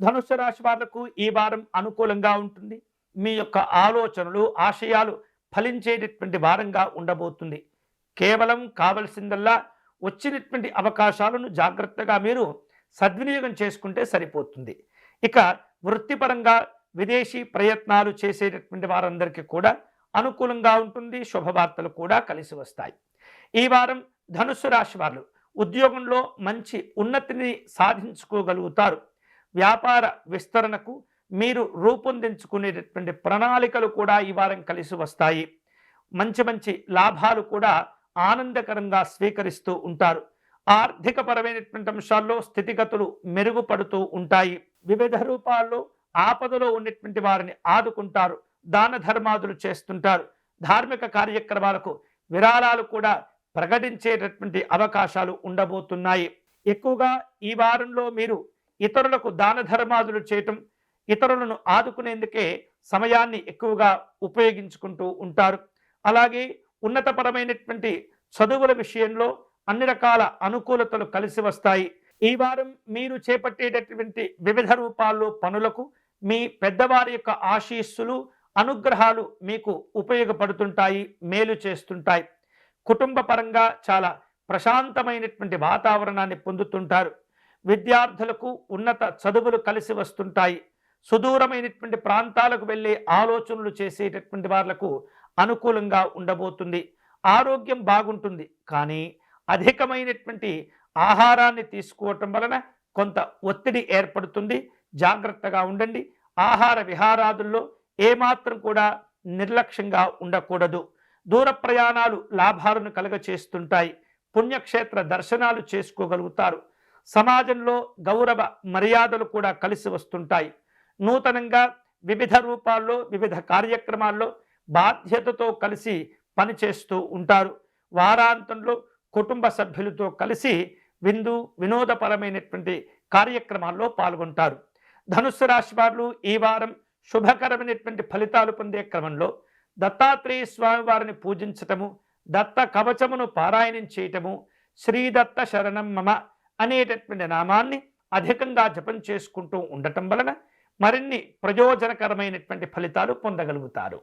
ధనుస్సు రాశి వాళ్లకు ఈ వారం అనుకూలంగా ఉంటుంది. మీ యొక్క ఆలోచనలు, ఆశయాలు ఫలించేటటువంటి వారంగా ఉండబోతుంది. కేవలం కావలసిందల్లా వచ్చినటువంటి అవకాశాలను జాగ్రత్తగా మీరు సద్వినియోగం చేసుకుంటే సరిపోతుంది. ఇక వృత్తిపరంగా విదేశీ ప్రయత్నాలు చేసేటటువంటి వారందరికీ కూడా అనుకూలంగా ఉంటుంది. శుభవార్తలు కూడా కలిసి వస్తాయి. ఈ వారం ధనుస్సు రాశి వారు ఉద్యోగంలో మంచి ఉన్నతిని సాధించుకోగలుగుతారు. వ్యాపార విస్తరణకు మీరు రూపొందించుకునేటటువంటి ప్రణాళికలు కూడా ఈ వారం కలిసి వస్తాయి. మంచి మంచి లాభాలు కూడా ఆనందకరంగా స్వీకరిస్తూ ఉంటారు. ఆర్థికపరమైనటువంటి అంశాల్లో స్థితిగతులు మెరుగుపడుతూ ఉంటాయి. వివిధ రూపాల్లో ఆపదలో ఉన్నటువంటి వారిని ఆదుకుంటారు. దాన ధర్మాదులు చేస్తుంటారు. ధార్మిక కార్యక్రమాలకు విరాళాలు కూడా ప్రకటించేటటువంటి అవకాశాలు ఉండబోతున్నాయి. ఎక్కువగా ఈ వారంలో మీరు ఇతరులకు దాన ధర్మాదులు చేయటం, ఇతరులను ఆదుకునేందుకే సమయాన్ని ఎక్కువగా ఉపయోగించుకుంటూ ఉంటారు. అలాగే ఉన్నతపరమైనటువంటి చదువుల విషయంలో అన్ని రకాల అనుకూలతలు కలిసి వస్తాయి. ఈ వారం మీరు చేపట్టేటటువంటి వివిధ రూపాల్లో పనులకు మీ పెద్దవారి యొక్క ఆశీస్సులు, అనుగ్రహాలు మీకు ఉపయోగపడుతుంటాయి, మేలు చేస్తుంటాయి. కుటుంబ పరంగా చాలా ప్రశాంతమైనటువంటి వాతావరణాన్ని పొందుతుంటారు. విద్యార్థులకు ఉన్నత చదువులు కలిసి వస్తుంటాయి. సుదూరమైనటువంటి ప్రాంతాలకు వెళ్ళే ఆలోచనలు చేసేటటువంటి వాళ్లకు అనుకూలంగా ఉండబోతుంది. ఆరోగ్యం బాగుంటుంది, కానీ అధికమైనటువంటి ఆహారాన్ని తీసుకోవటం వలన కొంత ఒత్తిడి ఏర్పడుతుంది. జాగ్రత్తగా ఉండండి. ఆహార విహారాదుల్లో ఏమాత్రం కూడా నిర్లక్ష్యంగా ఉండకూడదు. దూర ప్రయాణాలు లాభాలను కలుగచేస్తుంటాయి. పుణ్యక్షేత్ర దర్శనాలు చేసుకోగలుగుతారు. సమాజంలో గౌరవ మర్యాదలు కూడా కలిసి వస్తుంటాయి. నూతనంగా వివిధ రూపాల్లో వివిధ కార్యక్రమాల్లో బాధ్యతతో కలిసి పనిచేస్తూ ఉంటారు. వారాంతంలో కుటుంబ సభ్యులతో కలిసి వినోదపరమైనటువంటి కార్యక్రమాల్లో పాల్గొంటారు. ధనుస్సు రాశి వారు ఈ వారం శుభకరమైనటువంటి ఫలితాలు పొందే క్రమంలో దత్తాత్రేయ స్వామి వారిని పూజించటము, దత్త కవచమును పారాయణం చేయటము, శ్రీదత్త శరణం మమ అనేటటువంటి నామాన్ని అధికంగా జపం చేసుకుంటూ ఉండటం వలన మరిన్ని ప్రయోజనకరమైనటువంటి ఫలితాలు పొందగలుగుతారు.